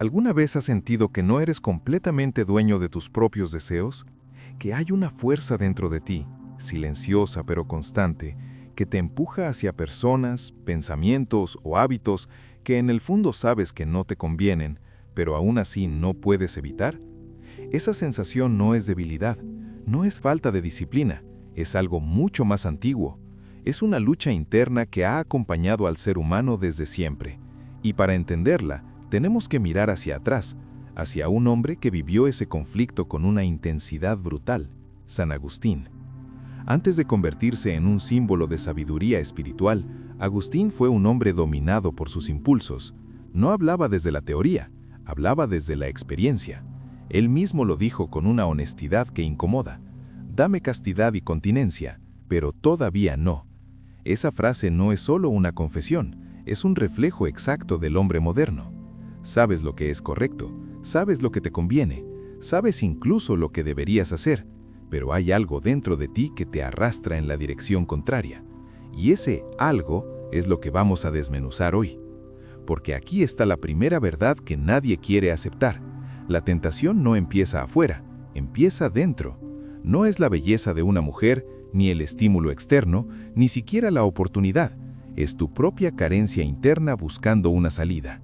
¿Alguna vez has sentido que no eres completamente dueño de tus propios deseos? Que hay una fuerza dentro de ti, silenciosa pero constante, que te empuja hacia personas, pensamientos o hábitos que en el fondo sabes que no te convienen, pero aún así no puedes evitar? Esa sensación no es debilidad, no es falta de disciplina, es algo mucho más antiguo. Es una lucha interna que ha acompañado al ser humano desde siempre. Y para entenderla, tenemos que mirar hacia atrás, hacia un hombre que vivió ese conflicto con una intensidad brutal, San Agustín. Antes de convertirse en un símbolo de sabiduría espiritual, Agustín fue un hombre dominado por sus impulsos. No hablaba desde la teoría, hablaba desde la experiencia. Él mismo lo dijo con una honestidad que incomoda: «Dame castidad y continencia, pero todavía no». Esa frase no es solo una confesión, es un reflejo exacto del hombre moderno. Sabes lo que es correcto, sabes lo que te conviene, sabes incluso lo que deberías hacer, pero hay algo dentro de ti que te arrastra en la dirección contraria. Y ese algo es lo que vamos a desmenuzar hoy. Porque aquí está la primera verdad que nadie quiere aceptar. La tentación no empieza afuera, empieza dentro. No es la belleza de una mujer, ni el estímulo externo, ni siquiera la oportunidad. Es tu propia carencia interna buscando una salida.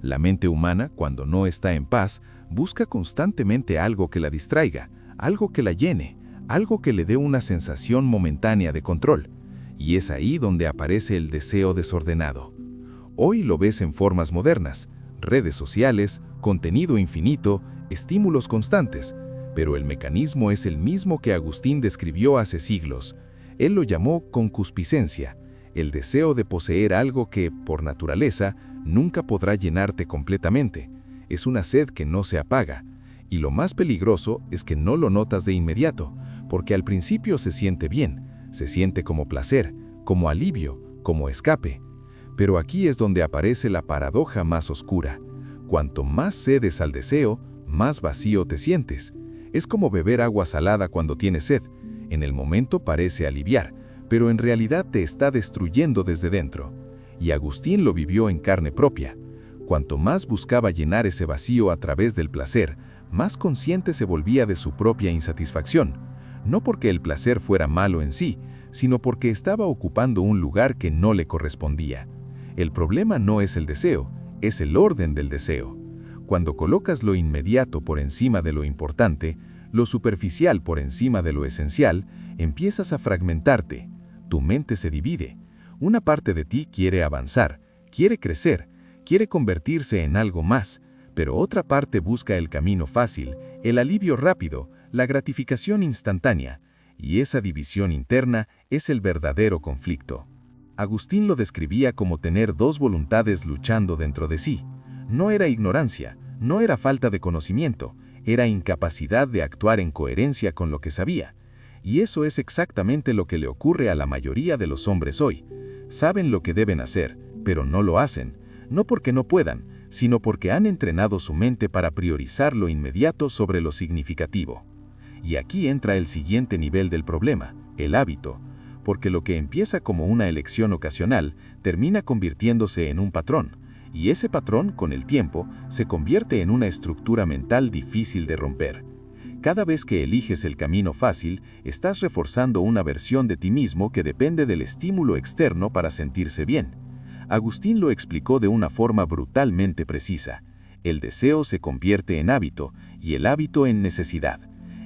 La mente humana, cuando no está en paz, busca constantemente algo que la distraiga, algo que la llene, algo que le dé una sensación momentánea de control. Y es ahí donde aparece el deseo desordenado. Hoy lo ves en formas modernas, redes sociales, contenido infinito, estímulos constantes, pero el mecanismo es el mismo que Agustín describió hace siglos. Él lo llamó concupiscencia, el deseo de poseer algo que, por naturaleza, nunca podrá llenarte completamente. Es una sed que no se apaga. Y lo más peligroso es que no lo notas de inmediato, porque al principio se siente bien, se siente como placer, como alivio, como escape. Pero aquí es donde aparece la paradoja más oscura. Cuanto más cedes al deseo, más vacío te sientes. Es como beber agua salada cuando tienes sed. En el momento parece aliviar, pero en realidad te está destruyendo desde dentro. Y Agustín lo vivió en carne propia. Cuanto más buscaba llenar ese vacío a través del placer, más consciente se volvía de su propia insatisfacción. No porque el placer fuera malo en sí, sino porque estaba ocupando un lugar que no le correspondía. El problema no es el deseo, es el orden del deseo. Cuando colocas lo inmediato por encima de lo importante, lo superficial por encima de lo esencial, empiezas a fragmentarte. Tu mente se divide. Una parte de ti quiere avanzar, quiere crecer, quiere convertirse en algo más, pero otra parte busca el camino fácil, el alivio rápido, la gratificación instantánea, y esa división interna es el verdadero conflicto. Agustín lo describía como tener dos voluntades luchando dentro de sí. No era ignorancia, no era falta de conocimiento, era incapacidad de actuar en coherencia con lo que sabía. Y eso es exactamente lo que le ocurre a la mayoría de los hombres hoy. Saben lo que deben hacer, pero no lo hacen, no porque no puedan, sino porque han entrenado su mente para priorizar lo inmediato sobre lo significativo. Y aquí entra el siguiente nivel del problema, el hábito, porque lo que empieza como una elección ocasional termina convirtiéndose en un patrón, y ese patrón, con el tiempo, se convierte en una estructura mental difícil de romper. Cada vez que eliges el camino fácil, estás reforzando una versión de ti mismo que depende del estímulo externo para sentirse bien. Agustín lo explicó de una forma brutalmente precisa. El deseo se convierte en hábito y el hábito en necesidad.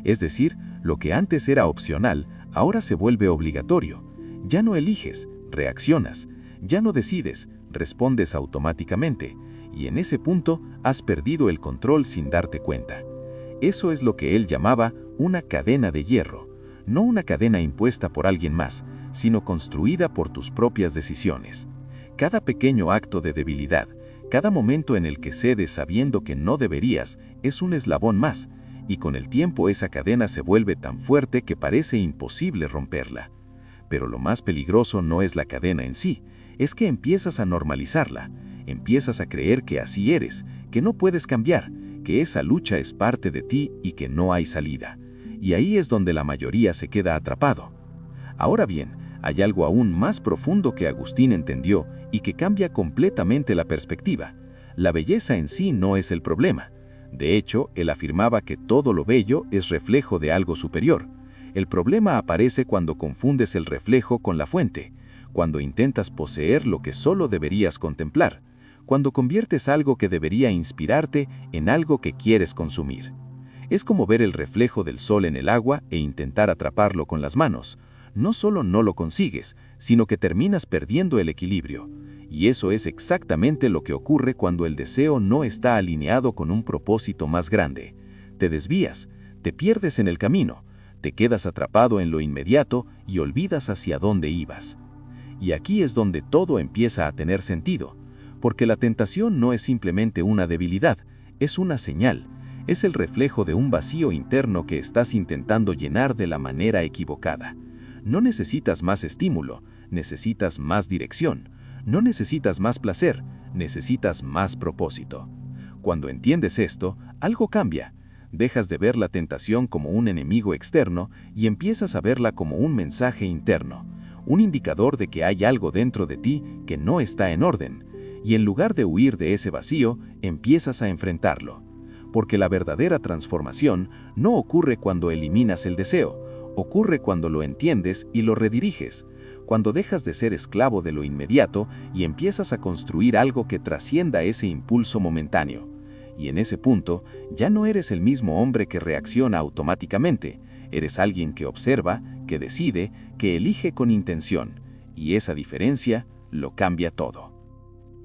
Es decir, lo que antes era opcional, ahora se vuelve obligatorio. Ya no eliges, reaccionas. Ya no decides, respondes automáticamente. Y en ese punto has perdido el control sin darte cuenta. Eso es lo que él llamaba una cadena de hierro. No una cadena impuesta por alguien más, sino construida por tus propias decisiones. Cada pequeño acto de debilidad, cada momento en el que cedes sabiendo que no deberías, es un eslabón más, y con el tiempo esa cadena se vuelve tan fuerte que parece imposible romperla. Pero lo más peligroso no es la cadena en sí, es que empiezas a normalizarla, empiezas a creer que así eres, que no puedes cambiar, que esa lucha es parte de ti y que no hay salida. Y ahí es donde la mayoría se queda atrapado. Ahora bien, hay algo aún más profundo que Agustín entendió y que cambia completamente la perspectiva. La belleza en sí no es el problema. De hecho, él afirmaba que todo lo bello es reflejo de algo superior. El problema aparece cuando confundes el reflejo con la fuente, cuando intentas poseer lo que solo deberías contemplar, cuando conviertes algo que debería inspirarte en algo que quieres consumir. Es como ver el reflejo del sol en el agua e intentar atraparlo con las manos. No solo no lo consigues, sino que terminas perdiendo el equilibrio. Y eso es exactamente lo que ocurre cuando el deseo no está alineado con un propósito más grande. Te desvías, te pierdes en el camino, te quedas atrapado en lo inmediato y olvidas hacia dónde ibas. Y aquí es donde todo empieza a tener sentido, porque la tentación no es simplemente una debilidad, es una señal, es el reflejo de un vacío interno que estás intentando llenar de la manera equivocada. No necesitas más estímulo, necesitas más dirección. No necesitas más placer, necesitas más propósito. Cuando entiendes esto, algo cambia. Dejas de ver la tentación como un enemigo externo y empiezas a verla como un mensaje interno, un indicador de que hay algo dentro de ti que no está en orden. Y en lugar de huir de ese vacío, empiezas a enfrentarlo. Porque la verdadera transformación no ocurre cuando eliminas el deseo, ocurre cuando lo entiendes y lo rediriges, cuando dejas de ser esclavo de lo inmediato y empiezas a construir algo que trascienda ese impulso momentáneo. Y en ese punto, ya no eres el mismo hombre que reacciona automáticamente, eres alguien que observa, que decide, que elige con intención, y esa diferencia lo cambia todo.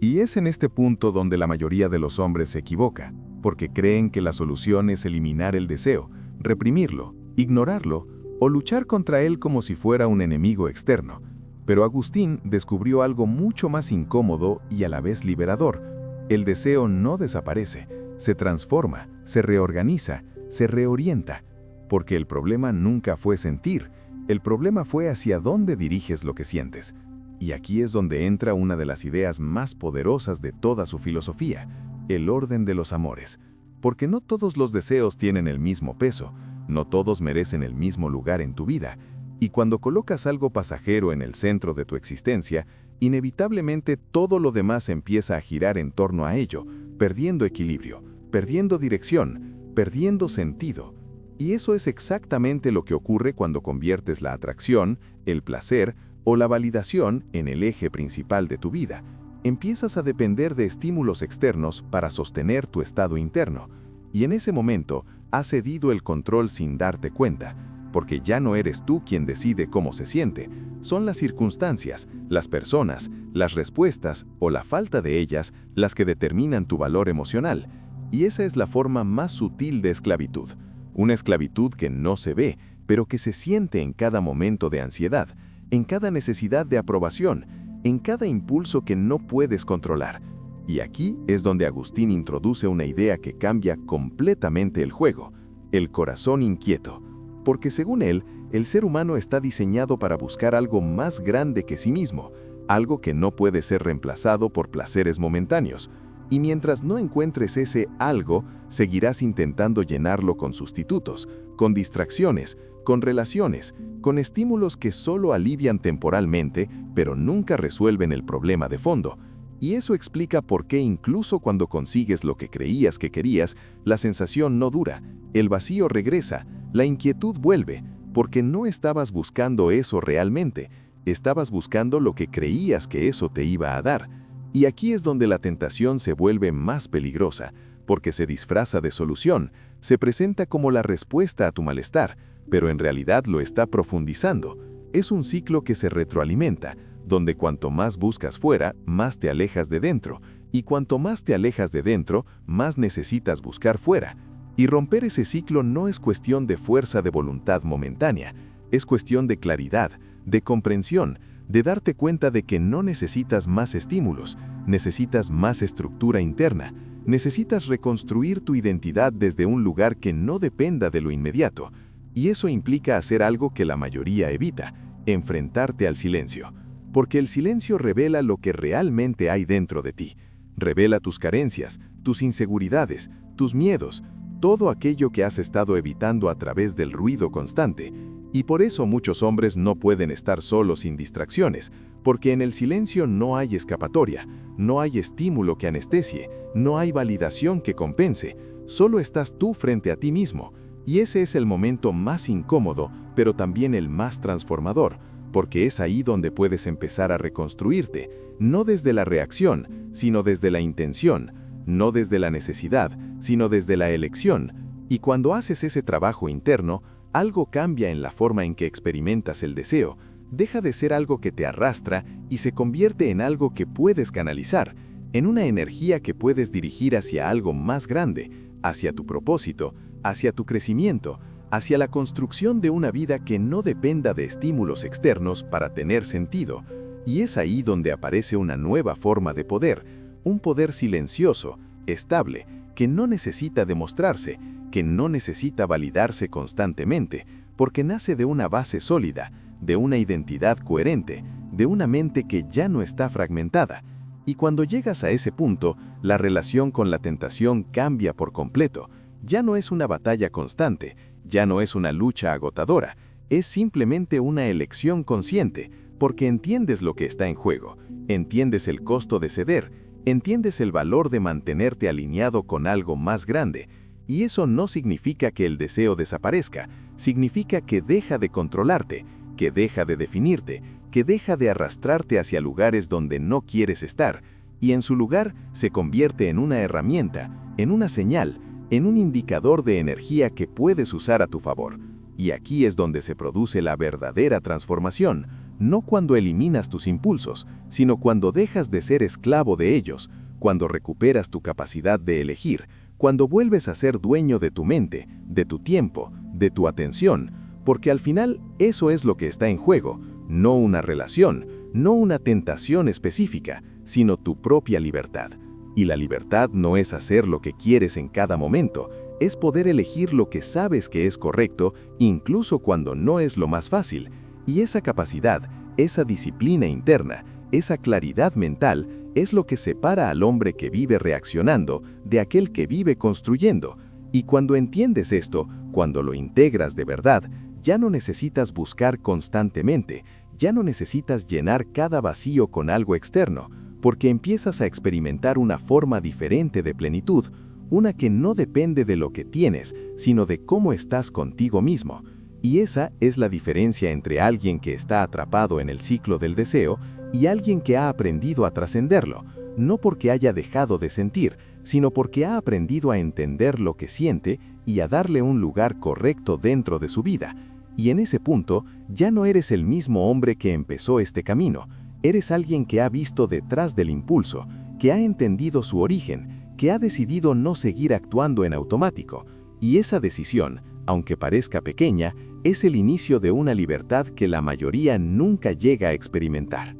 Y es en este punto donde la mayoría de los hombres se equivoca, porque creen que la solución es eliminar el deseo, reprimirlo, ignorarlo o luchar contra él como si fuera un enemigo externo. Pero Agustín descubrió algo mucho más incómodo y a la vez liberador. El deseo no desaparece, se transforma, se reorganiza, se reorienta. Porque el problema nunca fue sentir, el problema fue hacia dónde diriges lo que sientes. Y aquí es donde entra una de las ideas más poderosas de toda su filosofía, el orden de los amores. Porque no todos los deseos tienen el mismo peso, no todos merecen el mismo lugar en tu vida. Y cuando colocas algo pasajero en el centro de tu existencia, inevitablemente todo lo demás empieza a girar en torno a ello, perdiendo equilibrio, perdiendo dirección, perdiendo sentido. Y eso es exactamente lo que ocurre cuando conviertes la atracción, el placer o la validación en el eje principal de tu vida. Empiezas a depender de estímulos externos para sostener tu estado interno. Y en ese momento has cedido el control sin darte cuenta, porque ya no eres tú quien decide cómo se siente, son las circunstancias, las personas, las respuestas o la falta de ellas las que determinan tu valor emocional. Y esa es la forma más sutil de esclavitud. Una esclavitud que no se ve, pero que se siente en cada momento de ansiedad, en cada necesidad de aprobación, en cada impulso que no puedes controlar. Y aquí es donde Agustín introduce una idea que cambia completamente el juego, el corazón inquieto. Porque según él, el ser humano está diseñado para buscar algo más grande que sí mismo, algo que no puede ser reemplazado por placeres momentáneos. Y mientras no encuentres ese algo, seguirás intentando llenarlo con sustitutos, con distracciones, con relaciones, con estímulos que solo alivian temporalmente, pero nunca resuelven el problema de fondo. Y eso explica por qué incluso cuando consigues lo que creías que querías, la sensación no dura, el vacío regresa, la inquietud vuelve, porque no estabas buscando eso realmente, estabas buscando lo que creías que eso te iba a dar. Y aquí es donde la tentación se vuelve más peligrosa, porque se disfraza de solución, se presenta como la respuesta a tu malestar, pero en realidad lo está profundizando. Es un ciclo que se retroalimenta, donde cuanto más buscas fuera, más te alejas de dentro, y cuanto más te alejas de dentro, más necesitas buscar fuera. Y romper ese ciclo no es cuestión de fuerza de voluntad momentánea, es cuestión de claridad, de comprensión, de darte cuenta de que no necesitas más estímulos, necesitas más estructura interna, necesitas reconstruir tu identidad desde un lugar que no dependa de lo inmediato. Y eso implica hacer algo que la mayoría evita, enfrentarte al silencio. Porque el silencio revela lo que realmente hay dentro de ti. Revela tus carencias, tus inseguridades, tus miedos, todo aquello que has estado evitando a través del ruido constante. Y por eso muchos hombres no pueden estar solos sin distracciones, porque en el silencio no hay escapatoria, no hay estímulo que anestesie, no hay validación que compense, solo estás tú frente a ti mismo. Y ese es el momento más incómodo, pero también el más transformador, porque es ahí donde puedes empezar a reconstruirte, no desde la reacción, sino desde la intención, no desde la necesidad, sino desde la elección. Y cuando haces ese trabajo interno, algo cambia en la forma en que experimentas el deseo, deja de ser algo que te arrastra y se convierte en algo que puedes canalizar, en una energía que puedes dirigir hacia algo más grande, hacia tu propósito, hacia tu crecimiento, hacia la construcción de una vida que no dependa de estímulos externos para tener sentido. Y es ahí donde aparece una nueva forma de poder, un poder silencioso, estable, que no necesita demostrarse, que no necesita validarse constantemente, porque nace de una base sólida, de una identidad coherente, de una mente que ya no está fragmentada. Y cuando llegas a ese punto, la relación con la tentación cambia por completo. Ya no es una batalla constante, ya no es una lucha agotadora, es simplemente una elección consciente, porque entiendes lo que está en juego, entiendes el costo de ceder, entiendes el valor de mantenerte alineado con algo más grande. Y eso no significa que el deseo desaparezca, significa que deja de controlarte, que deja de definirte, que deja de arrastrarte hacia lugares donde no quieres estar, y en su lugar se convierte en una herramienta, en una señal, en un indicador de energía que puedes usar a tu favor. Y aquí es donde se produce la verdadera transformación, no cuando eliminas tus impulsos, sino cuando dejas de ser esclavo de ellos, cuando recuperas tu capacidad de elegir, cuando vuelves a ser dueño de tu mente, de tu tiempo, de tu atención, porque al final eso es lo que está en juego, no una relación, no una tentación específica, sino tu propia libertad. Y la libertad no es hacer lo que quieres en cada momento, es poder elegir lo que sabes que es correcto, incluso cuando no es lo más fácil. Y esa capacidad, esa disciplina interna, esa claridad mental, es lo que separa al hombre que vive reaccionando de aquel que vive construyendo. Y cuando entiendes esto, cuando lo integras de verdad, ya no necesitas buscar constantemente, ya no necesitas llenar cada vacío con algo externo, porque empiezas a experimentar una forma diferente de plenitud, una que no depende de lo que tienes, sino de cómo estás contigo mismo. Y esa es la diferencia entre alguien que está atrapado en el ciclo del deseo y alguien que ha aprendido a trascenderlo, no porque haya dejado de sentir, sino porque ha aprendido a entender lo que siente y a darle un lugar correcto dentro de su vida. Y en ese punto, ya no eres el mismo hombre que empezó este camino, eres alguien que ha visto detrás del impulso, que ha entendido su origen, que ha decidido no seguir actuando en automático. Y esa decisión, aunque parezca pequeña, es el inicio de una libertad que la mayoría nunca llega a experimentar.